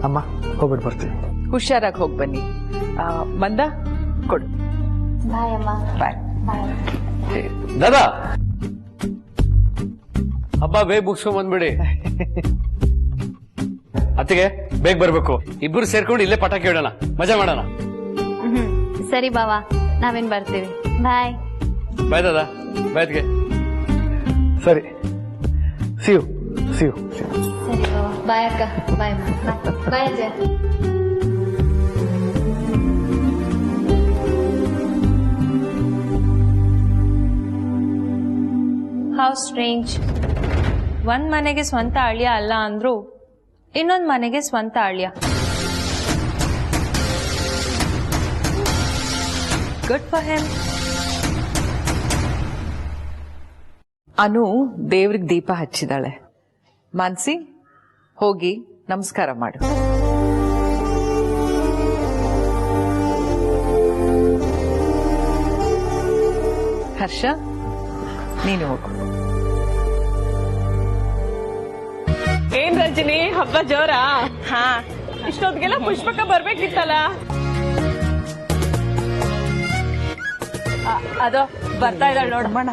ಅಮ್ಮ ಹೋಗ್ಬಿಟ್ಟು ಬರ್ತೀವಿ. ಹುಷಾರಾಗಿ ಹೋಗಿ ಬನ್ನಿ. ಮಂದ ಕೊಡು. ಬಾಯ್ ಅಮ್ಮ. ಬಾಯ್. ದಾದಾ ಹಬ್ಬ ಬೇಗ ಮುಗಿಸ್ಕೊಂಡ್ ಬಂದ್ಬಿಡಿ. ಅತ್ತಿಗೆ ಬೇಗ ಬರ್ಬೇಕು. ಇಬ್ರು ಸೇರ್ಕೊಂಡು ಇಲ್ಲೇ ಪಟಾಕಿ ಇಡೋಣ, ಮಜಾ ಮಾಡೋಣ. ಸರಿ ಬಾವಾ, ನಾವೇನ್ ಬರ್ತೀವಿ. ಬಾಯ್. ಬಾಯ್ ದಾದಾ. ಬಾಯ್ ಅತ್ತಿಗೆ. ಸರಿ, ಸಿಯು. ಸರಿ ಬಾವಾ. ಬಾಯ್ ಅಕ್ಕ. ಬಾಯ್ ಬಾಯ್ ಅಜ್ಜ. How strange. ಒಂದ್ ಮನೆಗೆ ಸ್ವಂತ ಅಳಿಯ ಅಲ್ಲ ಅಂದ್ರು ಇನ್ನೊಂದ್ ಮನೆಗೆ ಸ್ವಂತ ಅಳಿಯ. Good for him. ಅನು ದೇವ್ರಿಗೆ ದೀಪ ಹಚ್ಚಿದಾಳೆ. ಮಾನ್ಸಿ, ಹೋಗಿ ನಮಸ್ಕಾರ ಮಾಡು. ಹರ್ಷ, ನೀನು ಹೋಗು. ಏನ್ ರಜನಿ, ಹಬ್ಬ ಜೋರ? ಹಾ, ಇಷ್ಟೊತ್ತಿಗೆಲ್ಲ ಪುಷ್ಪಕ ಬರ್ಬೇಕಿತ್ತಲ್ಲ. ಅದು ಬರ್ತಾ ಇದ್ದಾಳೆ ನೋಡೋಣ.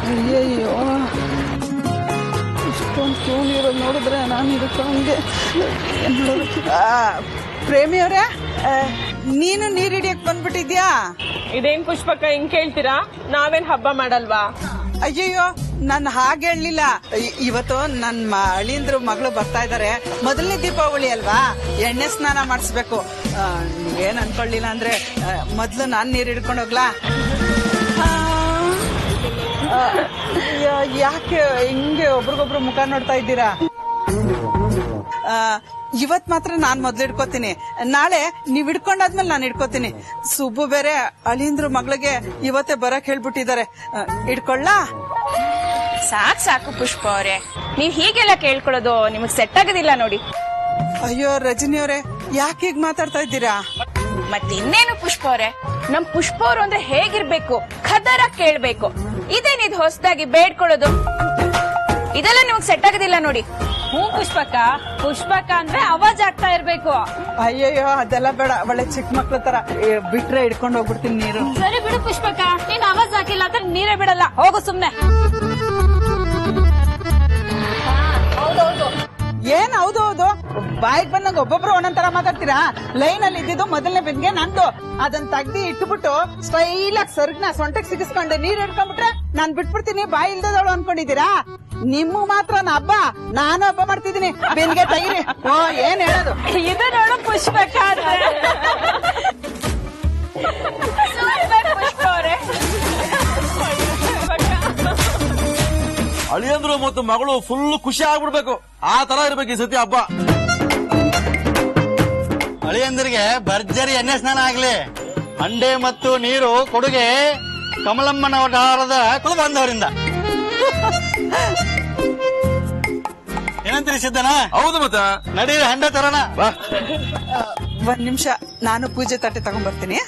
ಅಯ್ಯಯ್ಯೋ, ಇಷ್ಟೊಂದು ಕ್ಯೂನ್ ಇರೋದು ನೋಡಿದ್ರೆ ನಾನು ಇದಕ್ಕೆ ಹಂಗೆ ಪ್ರೇಮಿಯವ್ರೆ, ನೀನು ನೀರ್ ಹಿಡಿಯಕ್ ಬಂದ್ಬಿಟ್ಟಿದ್ಯಾ? ಇದೇನ್ ಪುಷ್ಪಕ ಹಿಂಗ್ ಕೇಳ್ತೀರಾ? ನಾವೇನ್ ಹಬ್ಬ ಮಾಡಲ್ವಾ? ಅಯ್ಯಯ್ಯೋ, ನಾನು ಹಾಗೆ ಹೇಳಲಿಲ್ಲ. ಇವತ್ತು ನನ್ನ ಅಳಿಯಂದ್ರು ಮಗಳು ಬರ್ತಾ ಇದಾರೆ. ಮೊದಲನೇ ದೀಪಾವಳಿ ಅಲ್ವಾ, ಎಣ್ಣೆ ಸ್ನಾನ ಮಾಡಿಸ್ಬೇಕು. ನೀವೇನ್ ಅನ್ಕೊಳ್ಳಿಲ್ಲ ಅಂದ್ರೆ ಮೊದ್ಲು ನಾನ್ ನೀರ್ ಹಿಡ್ಕೊಂಡು ಹೋಗ್ಲಾ? ಯಾಕೆ ಹಿಂಗೆ ಒಬ್ರಿಗೊಬ್ರು ಮುಖ ನೋಡ್ತಾ ಇದ್ದೀರಾ? ಇವತ್ ಮಾತ್ರ ನಾನ್ ಮೊದ್ಲು ಹಿಡ್ಕೋತೀನಿ, ನಾಳೆ ನೀವ್ ಹಿಡ್ಕೊಂಡಾದ್ಮೇಲೆ ನಾನು ಹಿಡ್ಕೋತೀನಿ. ಸುಬ್ಬು ಬೇರೆ ಅಳಿಯಂದ್ರು ಮಗಳಿಗೆ ಇವತ್ತೇ ಬರಕ್ ಹೇಳ್ಬಿಟ್ಟಿದ್ದಾರೆ. ಹಿಡ್ಕೊಳ್ಳಾ? ಸಾಕು ಪುಷ್ಪ ಅವ್ರೆ, ನೀವ್ ಹೀಗೆಲ್ಲ ಕೇಳ್ಕೊಳ್ಳೋದು ನಿಮಗ್ ಸೆಟ್ ಆಗೋದಿಲ್ಲ ನೋಡಿ. ಅಯ್ಯೋ ರಜನಿ ಅವರೇ, ಯಾಕೆ ಹೀಗ್ ಮಾತಾಡ್ತಾ ಇದ್ದೀರಾ? ಮತ್ತಿನ್ನೇನು ಪುಷ್ಪ ಅವ್ರೆ, ನಮ್ ಪುಷ್ಪ ಅವ್ರು ಅಂದ್ರೆ ಹೇಗಿರ್ಬೇಕು, ಖದರ ಕೇಳ್ಬೇಕು. ಇದೇನಿದ್ ಹೊಸದಾಗಿ ಬೇಡ್ಕೊಳ್ಳೋದು? ಇದೆಲ್ಲ ನಿಮಗ್ ಸೆಟ್ ಆಗೋದಿಲ್ಲ ನೋಡಿ. ಪುಷ್ಪಕ ಅಂದ್ರೆ ಅವಾಜ್ ಆಗ್ತಾ ಇರ್ಬೇಕು. ಅಯ್ಯಯ್ಯೋ, ಅದೆಲ್ಲ ಬೇಡ. ಒಳ್ಳೆ ಚಿಕ್ಕ ಮಕ್ಳ ತರ ಬಿಟ್ರೆ ಹಿಡ್ಕೊಂಡು ಹೋಗ್ಬಿಡ್ತೀನಿ ನೀರು. ಸರಿ ಬಿಡು ಪುಷ್ಪಕ, ನೀನ್ ಅವಾಜ್ ಹಾಕಿಲ್ಲ ಅಂದ್ರೆ ನೀರೇ ಬಿಡಲ್ಲ. ಹೋಗು ಸುಮ್ನೆ. ಏನ್ ಹೌದು ಹೌದು, ಬಾಯಿಗೆ ಬಂದಂಗ ಒಬ್ಬೊಬ್ರು ಒಂದೊಂದ್ ತರ ಮಾತಾಡ್ತೀರಾ? ಲೈನ್ ಅಲ್ಲಿ ಇದ್ದಿದ್ದು ಮೊದಲನೇ ಬಿಂದಿಗೆ ನಂದು. ಅದನ್ನ ತೆಗ್ದಿ ಇಟ್ಬಿಟ್ಟು ಸ್ಟೈಲ್ ಆಗಿ ಸರ್ಗ್ನ ಸೊಂಟಕ್ ಸಿಗಿಸ್ಕೊಂಡು ನೀರ್ ಹಿಡ್ಕೊಂಡ್ಬಿಟ್ರೆ ನಾನ್ ಬಿಟ್ಬಿಡ್ತೀನಿ, ಬಾಯಿ ಇಲ್ದದವಳು ಅನ್ಕೊಂಡಿದೀರಾ? ನಿಮ್ಮ ಮಾತ್ರ ಹಬ್ಬ, ನಾನು ಹಬ್ಬ ಮಾಡ್ತಿದ್ದೀನಿ. ಬೆನ್ಗೆ ತೆಗಿರಿ. ಓ, ಏನ್ ಹೇಳೋದು? ಇದು ನೋಡು ಪುಷ್ಪಕ ಪುಷ್ಪ ಅವ್ರೆ, ಅಳಿಯಂದ್ರು ಮತ್ತು ಮಗಳು ಫುಲ್ ಖುಷಿ ಆಗ್ಬಿಡ್ಬೇಕು. ಆ ತರ ಇರ್ಬೇಕು ಈ ಸತಿ ಹಬ್ಬ. ಅಳಿಯಂದ್ರಿಗೆ ಭರ್ಜರಿ ಎಣ್ಣೆ ಸ್ನಾನ ಆಗ್ಲಿ. ಅಂಡೆ ಮತ್ತು ನೀರು ಕೊಡುಗೆ ಕಮಲಮ್ಮನ ವಠಾರದ ಕುಲ ಬಾಂಧವರಿಂದ. ಏನಂತೀರಿ ಸಿದ್ದನ? ಹೌದು ಮತ್ತ ನಡೀರಿ ಹಂಡೆ ತರೋಣ. ಒಂದ್ ನಿಮಿಷ, ನಾನು ಪೂಜೆ ತಟ್ಟೆ ತಗೊಂಡ್ಬರ್ತೀನಿ.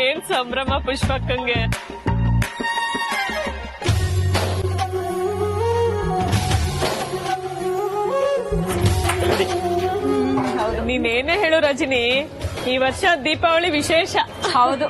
ಏನ್ ಸಂಭ್ರಮ ಪುಷ್ಪಕ್ಕಂಗೆ. ನೀನೇನೇ ಹೇಳು ರಜನಿ, ಈ ವರ್ಷ ದೀಪಾವಳಿ ವಿಶೇಷ. ಹೌದು.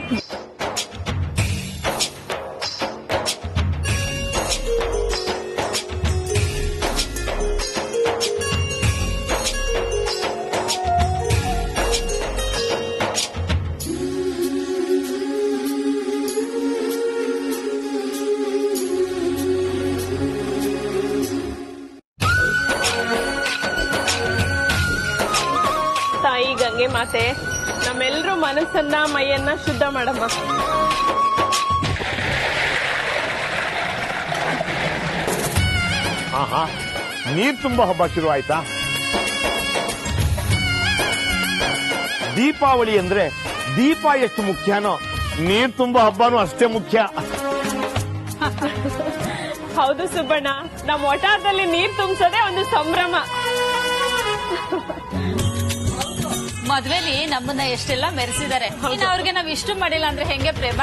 ತಾಯಿ ಗಂಗೆ ಮಾತೆ, ನಮ್ಮೆಲ್ಲರೂ ಮನಸ್ಸನ್ನ ಮೈಯನ್ನ ಶುದ್ಧ ಮಾಡಮ್ಮ. ನೀರ್ ತುಂಬಾ ಹಬ್ಬ ಶುರು ಆಯ್ತಾ? ದೀಪಾವಳಿ ಅಂದ್ರೆ ದೀಪ ಎಷ್ಟು ಮುಖ್ಯನೋ ನೀರ್ ತುಂಬಾ ಹಬ್ಬನೂ ಅಷ್ಟೇ ಮುಖ್ಯ. ಹೌದು ಸುಬ್ಬಣ್ಣ, ನಮ್ ಒಟಾರದಲ್ಲಿ ನೀರ್ ತುಂಬಿಸೋದೇ ಒಂದು ಸಂಭ್ರಮ. ಮದ್ವೆಲಿ ನಮ್ಮನ್ನ ಎಷ್ಟೆಲ್ಲ ಮೆರೆಸಿದ್ದಾರೆ, ಅವ್ರಿಗೆ ನಾವ್ ಇಷ್ಟು ಮಾಡಿಲ್ಲ ಅಂದ್ರೆ ಹೆಂಗೆ ಪ್ರೇಮ?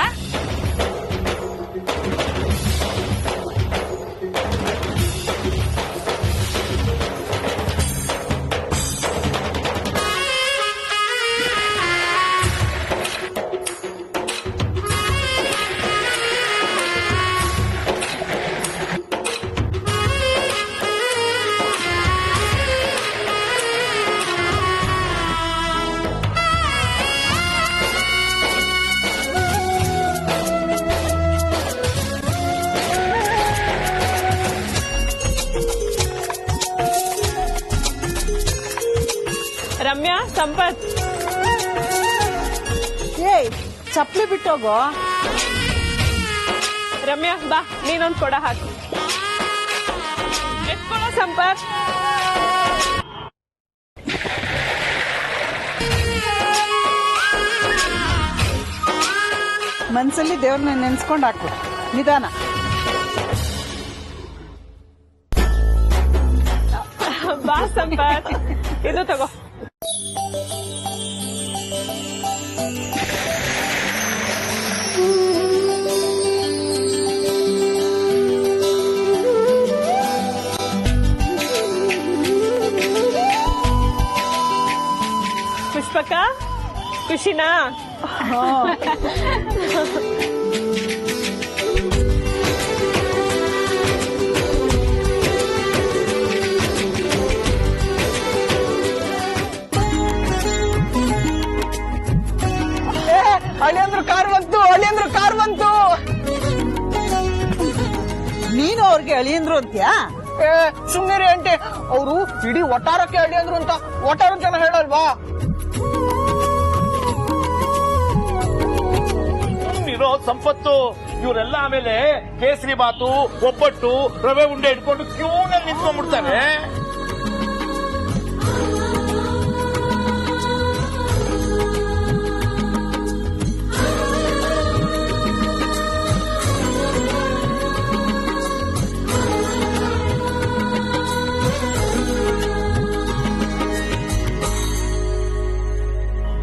ಸಂಪತ್. ಏಯ್ ಚಪ್ಲಿ ಬಿಟ್ಟೋಗೋ. ರಮ್ಯಾ ಬಾ, ನೀನೊಂದ್ ಕೊಡ ಹಾಕು. ಎತ್ಕೊಳ್ಳೋ ಸಂಪತ್. ಮನ್ಸಲ್ಲಿ ದೇವ್ರನ್ನ ನೆನ್ಸ್ಕೊಂಡ್ ಹಾಕು, ನಿಧಾನ. ಬಾ ಸಂಪತ್, ಇದು ತಗೋ. ಪುಷ್ಪಕ, ಖುಷಿನಾ? ಅಳಿಯಂದ್ರು ಕಾರ್ ಬಂತು, ಅಳಿಯಂದ್ರು ಕಾರ್ ಬಂತು. ನೀನು ಅವ್ರಿಗೆ ಅಳಿಯಂದ್ರು ಅಂತ್ಯಾ? ಸುಮ್ಮನೆ ಅಂಟೆ, ಅವರು ಇಡೀ ಒಟ್ಟಾರಕ್ಕೆ ಅಳಿಯಂದ್ರು ಅಂತ ಒಟ್ಟಾರ ಜನ ಹೇಳಲ್ವಾ? ಇರೋ ಸಂಪತ್ತು ಇವರೆಲ್ಲ ಆಮೇಲೆ ಕೇಸರಿ ಬಾತು, ಒಬ್ಬಟ್ಟು, ರವೆ ಉಂಡೆ ಇಟ್ಕೊಂಡು ಕ್ಯೂನಲ್ಲಿ ನಿಂತ್ಕೊಂಡ್ಬಿಡ್ತಾರೆ.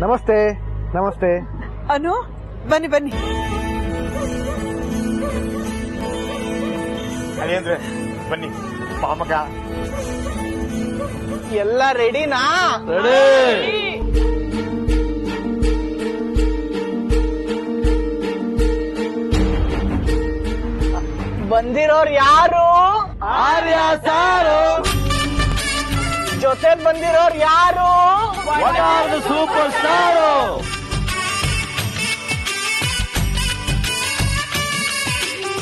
ನಮಸ್ತೆ. ನಮಸ್ತೆ. ಅನು, ಬನ್ನಿ ಬನ್ನಿ. ಅದೇಂದ್ರೆ ಬನ್ನಿ ಪಾಮಕ. ಎಲ್ಲ ರೆಡಿನಾ? ಬಂದಿರೋರು ಯಾರು? ಆರ್ಯ ಸಾರು. ಜೊತೆ ಬಂದಿರೋರು ಯಾರು? Super star.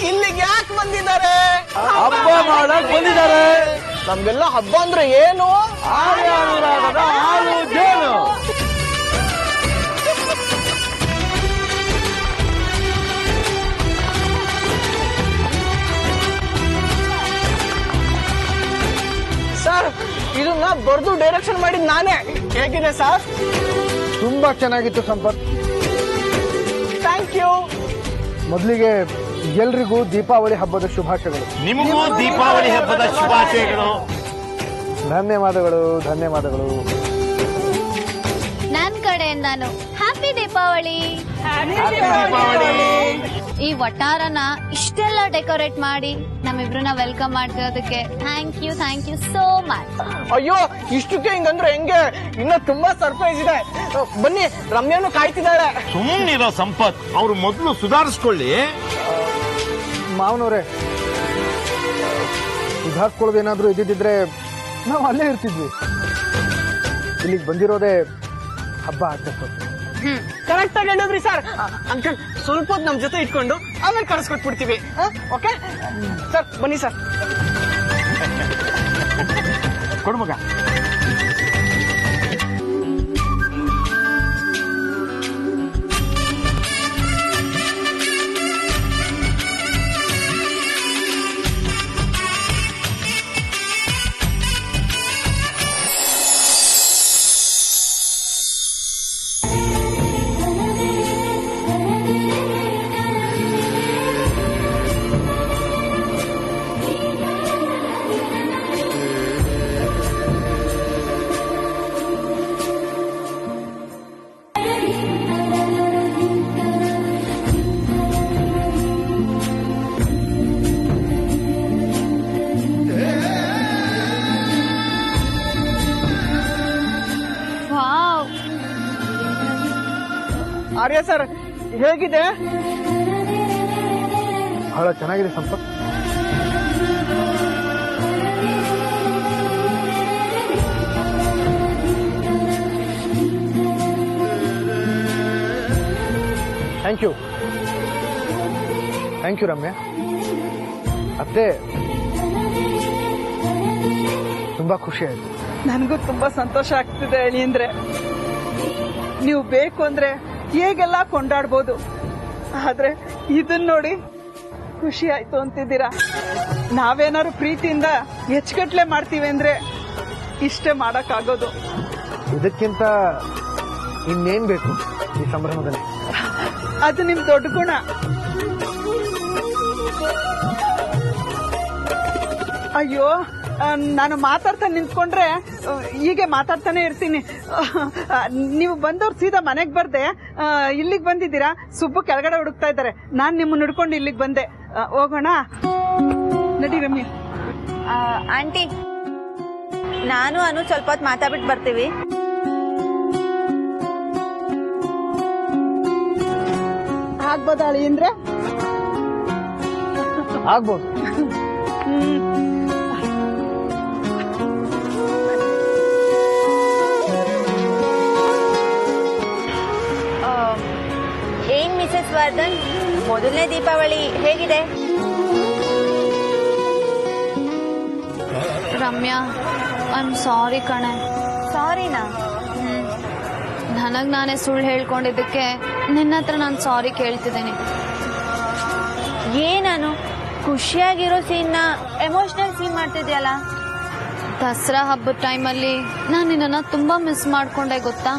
ಇಲ್ಲಿಗೆ ಯಾಕೆ ಬಂದಿದ್ದಾರೆ? ಹಬ್ಬ ಮಾಡಕ್ ಬಂದಿದ್ದಾರೆ. ನಮ್ಗೆಲ್ಲ ಹಬ್ಬ ಅಂದ್ರೆ ಏನು? ಆರ್ಯ ಅನುರಾಗದ ಹಾಲು ಜೇನು. ಸರ್, ಇದನ್ನ ಬರ್ದು ಡೈರೆಕ್ಷನ್ ಮಾಡಿದ್ ನಾನೇ. ಹೇಗಿದೆ ಸರ್? ತುಂಬಾ ಚೆನ್ನಾಗಿತ್ತು ಸಂಪತ್. Thank you. ಮೊದಲಿಗೆ ಎಲ್ರಿಗೂ ದೀಪಾವಳಿ ಹಬ್ಬದ ಶುಭಾಶಯಗಳು. ನಿಮಗೂ ದೀಪಾವಳಿ ಹಬ್ಬದ ಶುಭಾಶಯಗಳು. ಧನ್ಯವಾದಗಳು, ಧನ್ಯವಾದಗಳು. ನನ್ ಕಡೆಯಿಂದಾನು ಹ್ಯಾಪಿ ದೀಪಾವಳಿ. ಈ ವಟಾರನ ಇಷ್ಟೆಲ್ಲ ಡೆಕೋರೇಟ್ ಮಾಡಿ ನಮ್ಮಿಬ್ರನ್ನ ವೆಲ್ಕಮ್ ಮಾಡ್ತಿರೋದಕ್ಕೆ ಥ್ಯಾಂಕ್ ಯು ಸೋ ಮಚ್. ಅಯ್ಯೋ, ಇಷ್ಟಕ್ಕೆ ಹಿಂಗಂದ್ರೆ ಹೆಂಗೆ? ಇನ್ನ ತುಂಬಾ ಸರ್ಪ್ರೈಸ್ ಇದೆ. ಬನ್ನಿ, ರಮ್ಯಾನು ಕಾಯ್ತಿದ್ದಾಳೆ. ಸುಮ್ಮನಿರೋ ಸಂಪತ್, ಅವ್ರು ಮೊದಲು ಸುಧಾರಿಸ್ಕೊಳ್ಳಿ. ಮಾವನವ್ರೆ, ಸುಧಾರಿಸ್ಕೊಳ್ಳೋದೇನಾದ್ರೂ ಇದ್ದಿದ್ರೆ ನಾವು ಅಲ್ಲೇ ಇರ್ತಿದ್ವಿ. ಇಲ್ಲಿಗೆ ಬಂದಿರೋದೇ ಹಬ್ಬ ಆಚರಿಸೋದು. ಕರೆಕ್ಟ್ ಆಗಿ ಹೇಳಿದ್ರಿ ಸರ್. ಅಂಕಲ್, ಸ್ವಲ್ಪ ಹೊತ್ತು ನಮ್ ಜೊತೆ ಇಟ್ಕೊಂಡು ಆಮೇಲೆ ಕಳಿಸ್ಕೊಟ್ಬಿಡ್ತೀವಿ. ಓಕೆ ಸರ್, ಬನ್ನಿ ಸರ್. ಕೊಡು ಮಗ. ಆರ್ಯ ಸರ್, ಹೇಗಿದೆ? ಬಹಳ ಚೆನ್ನಾಗಿದೆ ಸಂಪತ್. Thank you Ramya. ಅತ್ತೆ, ತುಂಬಾ ಖುಷಿ ಆಯ್ತು. ನನಗೂ ತುಂಬಾ ಸಂತೋಷ ಆಗ್ತಿದೆ ಅಳಿಯಂದ್ರೆ. ನೀವು ಬೇಕು ಅಂದ್ರೆ ಹೇಗೆಲ್ಲ ಕೊಂಡಾಡ್ಬೋದು, ಆದ್ರೆ ಇದನ್ ನೋಡಿ ಖುಷಿ ಆಯ್ತು ಅಂತಿದ್ದೀರಾ. ನಾವೇನಾದ್ರು ಪ್ರೀತಿಯಿಂದ ಹೆಚ್ಚುಗಟ್ಲೆ ಮಾಡ್ತೀವಿ ಅಂದ್ರೆ ಇಷ್ಟೇ ಮಾಡಕ್ಕಾಗೋದು. ಇದಕ್ಕಿಂತ ಇನ್ನೇನ್ ಬೇಕು ಈ ಸಂಭ್ರಮದಲ್ಲಿ? ಅದು ನಿಮ್ ದೊಡ್ಡ ಗುಣ. ಅಯ್ಯೋ, ನಾನು ಮಾತಾಡ್ತಾ ನಿಂತ್ಕೊಂಡ್ರೆ ಹೀಗೆ ಮಾತಾಡ್ತಾನೆ ಇರ್ತೀನಿ. ನೀವು ಬಂದವ್ರು ಸೀದಾ ಮನೆಗ್ ಬರ್ದೆ ಇಲ್ಲಿಗೆ ಬಂದಿದ್ದೀರಾ. ಸುಬ್ಬು ಕೆಳಗಡೆ ಹುಡುಕ್ತಾ ಇದ್ದಾರೆ, ನಾನ್ ನಿಮ್ಮನ್ನ ಹಿಡ್ಕೊಂಡು ಇಲ್ಲಿಗೆ ಬಂದೆ. ಹೋಗೋಣ ನಡಿ ರಮ್ಯ. ಆಂಟಿ, ನಾನು ಅನು ಸ್ವಲ್ಪ ಹೊತ್ತು ಮಾತಾಡ್ಬಿಟ್ಟು ಬರ್ತೀವಿ. ಆಗ್ಬೋದಾಳಿ ಅಂದ್ರೆ ಆಗ್ಬೋದು. ಏನ್ ಮಿಸಸ್ ವರ್ಧನ್, ಮೊದಲನೇ ದೀಪಾವಳಿ ಹೇಗಿದೆ? ರಮ್ಯಾ, ಐ ಆಮ್ ಸಾರಿ ಕಣೆ. ಸಾರಿನಾ? ನನಗ್ ನಾನೇ ಸುಳ್ಳು ಹೇಳ್ಕೊಂಡಿದ್ದಕ್ಕೆ ನಿನ್ನ ಹತ್ರ ನಾನು ಸಾರಿ ಕೇಳ್ತಿದ್ದೀನಿ. ಏನಾನು ಖುಷಿಯಾಗಿರೋ ಸೀನ್ ಎಮೋಷನಲ್ ಸೀನ್ ಮಾಡ್ತಿದ್ಯಲ್ಲ? ದಸರಾ ಹಬ್ಬದ ಟೈಮಲ್ಲಿ ನಾನು ನಿನ್ನ ತುಂಬಾ ಮಿಸ್ ಮಾಡ್ಕೊಂಡೆ ಗೊತ್ತಾ.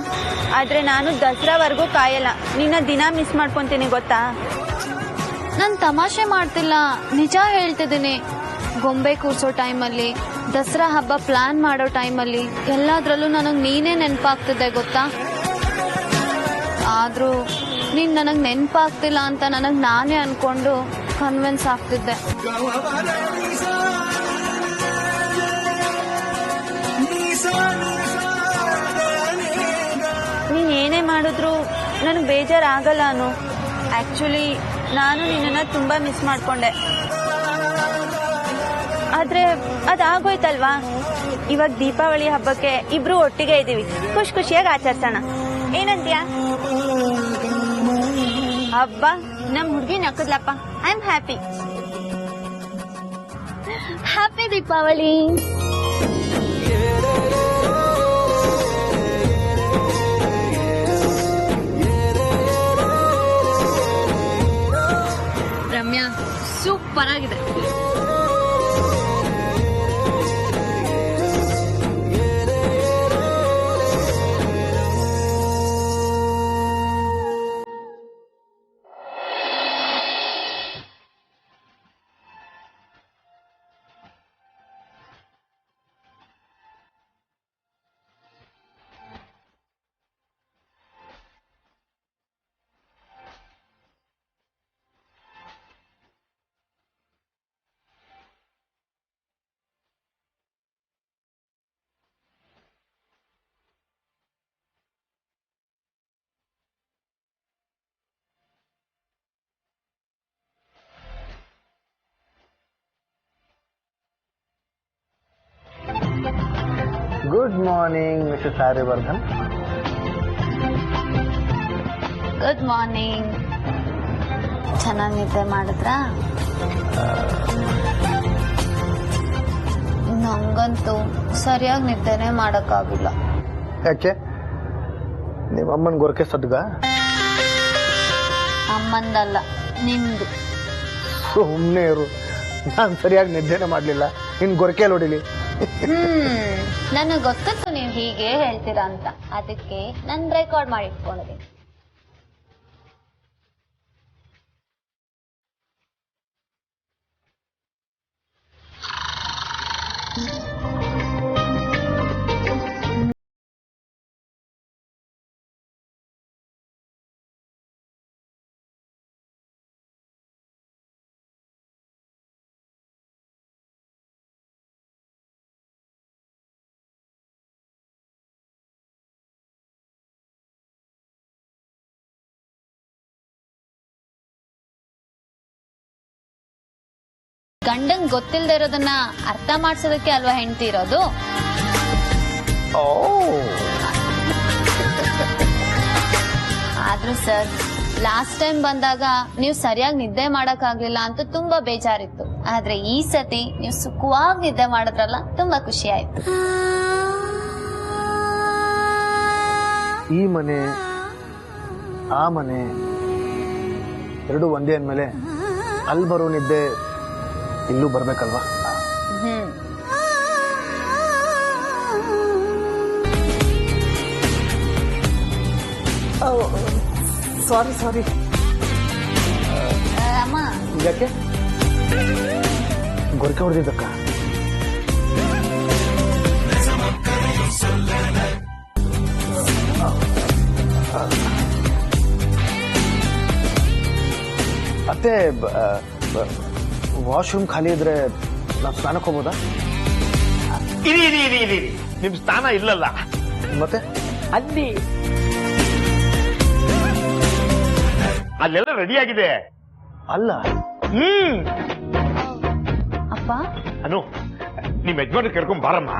ಆದ್ರೆ ನಾನು ದಸರಾವರೆಗೂ ಕಾಯಲ್ಲ, ನಿನ್ನ ದಿನ ಮಿಸ್ ಮಾಡ್ಕೊಂತೀನಿ ಗೊತ್ತಾ. ನಾನು ತಮಾಷೆ ಮಾಡ್ತಿಲ್ಲ, ನಿಜ ಹೇಳ್ತಿದ್ದೀನಿ. ಗೊಂಬೆ ಕೂರ್ಸೋ ಟೈಮಲ್ಲಿ, ದಸರಾ ಹಬ್ಬ ಪ್ಲಾನ್ ಮಾಡೋ ಟೈಮಲ್ಲಿ ಎಲ್ಲಾದ್ರಲ್ಲೂ ನನಗ್ ನೀನೇ ನೆನಪಾಗ್ತಿದ್ದೆ ಗೊತ್ತಾ. ಆದ್ರೂ ನೀನ್ ನನಗ್ ನೆನಪಾಗ್ತಿಲ್ಲ ಅಂತ ನನಗ್ ನಾನೇ ಅನ್ಕೊಂಡು ಕನ್ವಿನ್ಸ್ ಆಗ್ತಿದ್ದೆ. ನೀನ್ ಏನೇ ಮಾಡಿದ್ರು ನನಗೆ ಬೇಜಾರಾಗಲ್ಲ. ಅನು, ಆಕ್ಚುಲಿ ನಾನು ನಿನ್ನನ್ನ ತುಂಬಾ ಮಿಸ್ ಮಾಡ್ಕೊಂಡೆ. ಆದ್ರೆ ಅದಾಗೋಯ್ತಲ್ವಾ. ಇವಾಗ ದೀಪಾವಳಿ ಹಬ್ಬಕ್ಕೆ ಇಬ್ರು ಒಟ್ಟಿಗೆ ಇದೀವಿ, ಖುಷಿಯಾಗಿ ಆಚರಿಸೋಣ. ಏನಂತೀಯ? ಹಬ್ಬ ನಮ್ ಹುಡುಗಿ ನಕ್ಕದ್ಲಪ್ಪ. I am happy. Happy Deepavali. Ramya, super ಆಗಿದೆ. Good morning Mrs Aryavardhan. Good morning. ಚೆನ್ನಾಗಿ ನಿದ್ದೆ ಮಾಡಿದ್ರಾ? ನಂಗಂತೂ ಸರಿಯಾಗಿ ನಿದ್ದೆನೆ ಮಾಡಕ್ಕಾಗಿಲ್ಲ. ಯಾಕೆ? ನಿಮ್ಮ ಅಮ್ಮನ ಗೊರಕೆ ಸದ್ಗ? ಅಮ್ಮಂದಲ್ಲ, ನಿಮ್ದು. ಸುಮ್ಮನೆ ಇರು, ನಾನು ಸರಿಯಾಗಿ ನಿದ್ದೆನೆ ಮಾಡ್ಲಿಲ್ಲ, ನಿನ್ ಗೊರಕೆಯಲ್ಲಿ ಹೊಡಿಲಿ. ನನಗೆ ಗೊತ್ತಿತ್ತು ನೀವು ಹೀಗೆ ಹೇಳ್ತೀರಾ ಅಂತ, ಅದಕ್ಕೆ ನಾನು ರೆಕಾರ್ಡ್ ಮಾಡಿ ಇಟ್ಕೊಂಡಿದ್ದೀನಿ. ಗಂಡಂಗ್ ಗೊತ್ತಿಲ್ಲದೆ ಇರೋದನ್ನ ಅರ್ಥ ಮಾಡ್ಸೋದಕ್ಕೆ ಅಲ್ವಾ ಹೆಂಡತಿ ಇರೋದು. ಆದ್ರೂ ಸರ್, ಲಾಸ್ಟ್ ಟೈಮ್ ಬಂದಾಗ ನೀವು ಸರಿಯಾಗಿ ನಿದ್ದೆ ಮಾಡಕ್ಕಾಗ್ಲಿಲ್ಲ ಅಂತ ತುಂಬಾ ಬೇಜಾರಿತ್ತು. ಆದ್ರೆ ಈ ಸತಿ ನೀವು ಸುಖವಾಗಿ ನಿದ್ದೆ ಮಾಡಿದ್ರಲ್ಲ, ತುಂಬಾ ಖುಷಿ ಆಯ್ತು. ಈ ಮನೆ ಆ ಮನೆ ಎರಡು ಒಂದೇ ಅಂದಮೇಲೆ ಅಲ್ಲಿ ಬರೋ ನಿದ್ದೆ ಇಲ್ಲೂ ಬರ್ಬೇಕಲ್ವಾ? ಸಾರಿ ಅಮ್ಮ ಯಾಕೆ ಗೊರಕೆ ಹೊಡೆದಿದ್ದಕ್ಕ? ಅತ್ತೆ ವಾಶ್ರೂಮ್ ಖಾಲಿ ಇದ್ರೆ ನಾವು ಸ್ನಾನಕ್ಕೆ ಹೋಗ್ಬೋದಾ? ಇರಿ ನಿಮ್ ಸ್ಥಾನ ಇಲ್ಲಲ್ಲ. ಮತ್ತೆ ಅಲ್ಲಿ ಅಲ್ಲೆಲ್ಲ ರೆಡಿ ಆಗಿದೆ. ಅಲ್ಲ ಅಪ್ಪ ಅನು, ನಿಮ್ ಯಜಮಾನ್ ಕರ್ಕೊಂಡ್ ಬಾರಮ್ಮ.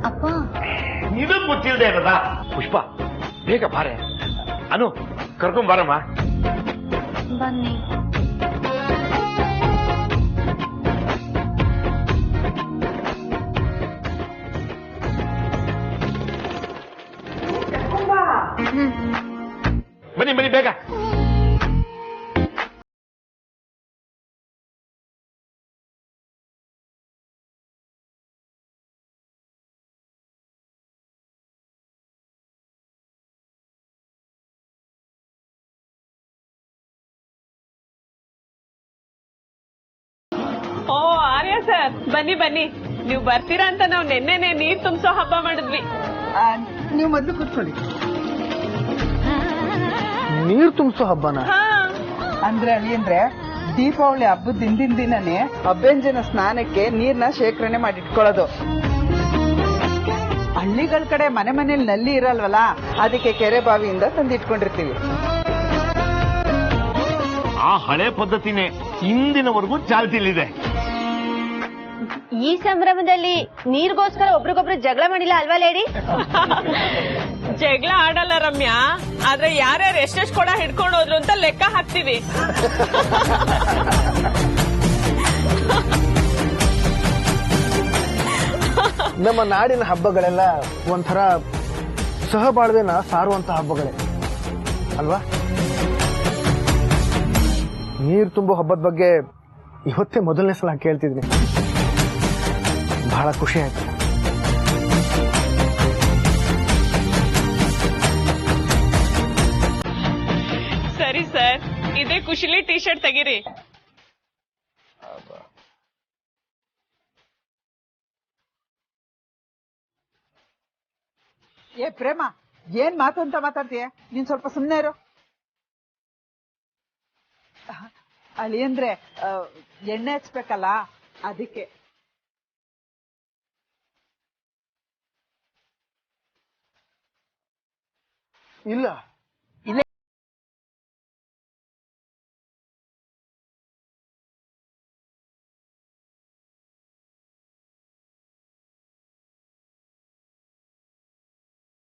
ಅಪ್ಪ ಇದು ಗೊತ್ತಿಲ್ಲದೆ ಇರೋದಾ? ಪುಷ್ಪ ಬೇಗ ಬಾರೆ. ಅನು ಕರ್ಕೊಂಡ್ ಬಾರಮ್ಮ. ಬನ್ನಿ. ಬನ್ನಿ ಬೇಗ. ಓ ಆರ್ಯ ಸರ್, ಬನ್ನಿ. ನೀವು ಬರ್ತೀರಾ ಅಂತ ನಾವು ನೆನ್ನೆನೆ ನೀರ್ ತುಂಬಿಸೋ ಹಬ್ಬ ಮಾಡಿದ್ವಿ. ನೀವು ಮೊದ್ಲು ಕೂತ್ಕೊಳ್ಳಿ. ನೀರು ತುಂಬಿಸೋ ಹಬ್ಬನ? ಅಂದ್ರೆ ಅಳಿಯಂದ್ರೆ ದೀಪಾವಳಿ ಹಬ್ಬದ ಹಿಂದಿನ ದಿನನೇ ಅಭ್ಯಂಜನ ಸ್ನಾನಕ್ಕೆ ನೀರ್ನ ಶೇಖರಣೆ ಮಾಡಿಟ್ಕೊಳ್ಳೋದು. ಹಳ್ಳಿಗಳ ಕಡೆ ಮನೇಲಿ ನಲ್ಲಿ ಇರಲ್ವಲ್ಲ, ಅದಕ್ಕೆ ಕೆರೆ ಬಾವಿಯಿಂದ ತಂದಿಟ್ಕೊಂಡಿರ್ತೀವಿ. ಆ ಹಳೆ ಪದ್ಧತಿನೇ ಇಂದಿನವರೆಗೂ ಚಾಲ್ತಿಲಿದೆ. ಈ ಸಂಭ್ರಮದಲ್ಲಿ ನೀರಿಗೋಸ್ಕರ ಒಬ್ರಿಗೊಬ್ರು ಜಗಳ ಮಾಡಿಲ್ಲ ಅಲ್ವಾ ಲೇಡಿ? ಜಗಳ ಆಡಲ್ಲ ರಮ್ಯಾ, ಆದ್ರೆ ಯಾರ್ಯಾರು ಎಷ್ಟೆಷ್ಟು ಕೊಡ ಹಿಡ್ಕೊಂಡು ಹೋದ್ರು ಅಂತ ಲೆಕ್ಕ ಹಾಕ್ತೀವಿ. ನಮ್ಮ ನಾಡಿನ ಹಬ್ಬಗಳೆಲ್ಲ ಒಂಥರ ಸಹಬಾಳ್ವೆನ ಸಾರುವಂತ ಹಬ್ಬಗಳೇ ಅಲ್ವಾ? ನೀರು ತುಂಬೋ ಹಬ್ಬದ ಬಗ್ಗೆ ಇವತ್ತೇ ಮೊದಲನೇ ಸಲ ಕೇಳ್ತಿದ್ನಿ. ಬಹಳ ಖುಷಿ ಆಯ್ತು. ಸರಿ ಸರ್, ಇದೇ ಖುಷಿಲಿ ಟಿ ಶರ್ಟ್ ತೆಗೀರಿ. ಏ ಪ್ರೇಮ, ಏನ್ ಮಾತು ಅಂತ ಮಾತಾಡ್ತೀಯ? ನೀನ್ ಸ್ವಲ್ಪ ಸುಮ್ನೆ ಇರು. ಅಳಿಯಂದ್ರೆ ಎಣ್ಣೆ ಹಚ್ಬೇಕಲ್ಲ, ಅದಕ್ಕೆ. ಇಲ್ಲ